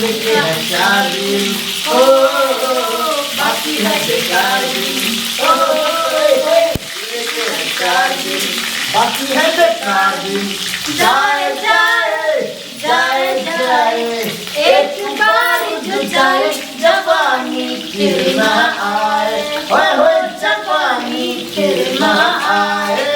के है 4 दिन, ओ बाकी है बेकार दिन, ओ जीने के है 4 दिन, बाकी है बेकार दिन। जाए जाए जाए जाए एक बार जो जाए, जवानी फिर ना आए, ओए होए जवानी फिर ना आए।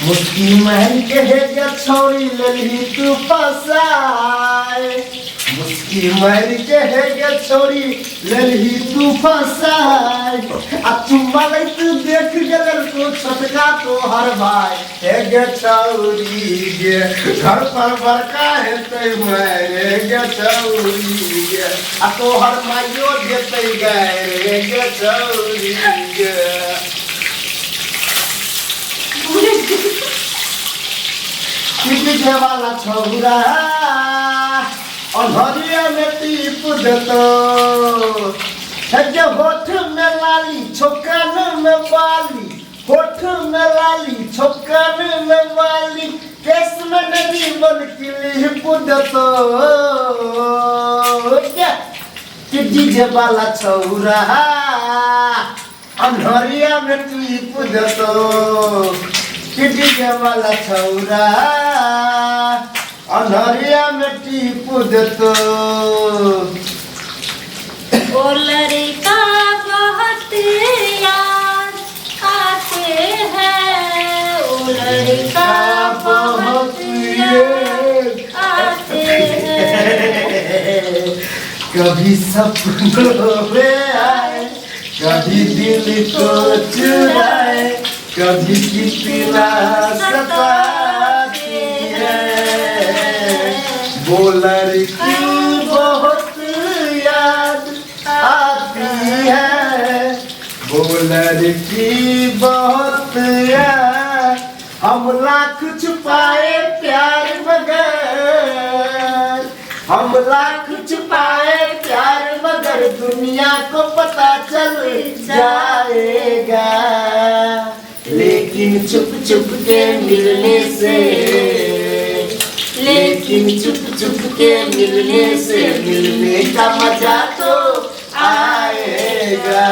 मुस्की महल के है छोरी ललही तू फसाए, मुस्की महल के है छोरी ललही तू फसाए। चुम्मा लई तू देख गलर को छटका तो हर भाई है गे छौरी गे, घर पर बड़का है ते मैं गे छौरी गे, तो हर माइयो देते गए गे छौरी गे। पीछे वाला छौरा अनहरिया में टीप देतो, होठ में लाली छोकन में बाली, होठ में लाली छोकन में बाली, केस में नदी बन किलिप देतो। डीजे वाला छौरा अनहरिया में टीप देतो, डीजे वाला छौरा अनहरिया में टीप देतो। ओ लड़का बहुत याद आते हैं, ओ लड़का बहुत याद आते हैं। कभी सपनों में आए, कभी दिल को चुराए, कभी कितना सताती है। वो लड़की बहुत याद आती है, वो लड़की बहुत याद। हम लाख छुपाए प्यार मगर, हम लाख छुपाए प्यार मगर दुनिया को पता चल जाएगा। लेकिन चुप चुप के मिलने से, लेकिन चुप चुप के मिलने से मिलने का मजा तो आएगा।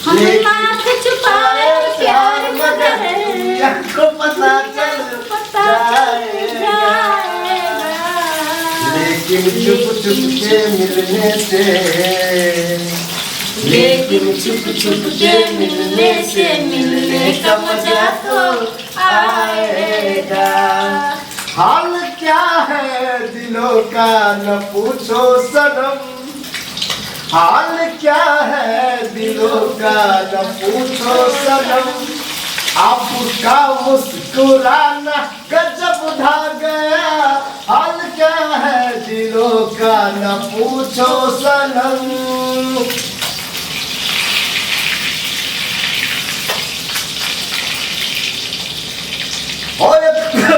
हम लाख छुपाए प्यार मगर दुनिया को पता चल जाएगा। लेकिन चुप चुप के मिलने से, लेकिन चुप चुप के मिलने से मिलने का मजा तो आएगा। हाल क्या है दिलों का न पूछो सनम, हाल क्या है दिलों का न पूछो सनम। आपका मुस्कुराना गजब ढा गया, हाल क्या है दिलों का न पूछो सनम।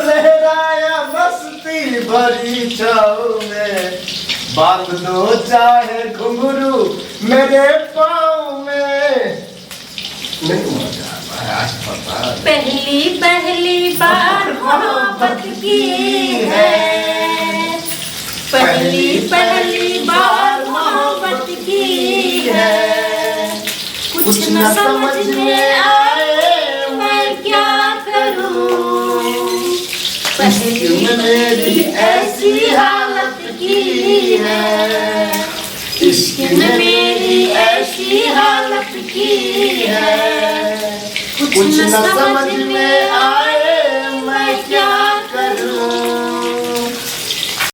लहराया मस्ती भरी छाव में, बांध दो चाहे घुंघरू मेरे पाँव में। नहीं मजा आज पता पहली पहली बार मोहब्बत की है, पहली पहली बार मोहब्बत की है। कुछ न समझ में आए मैं क्या करूं, पहली मेरी ऐसी हालत की है, इश्क ने मेरी ऐसी हालत की है। कुछ न समझ में आए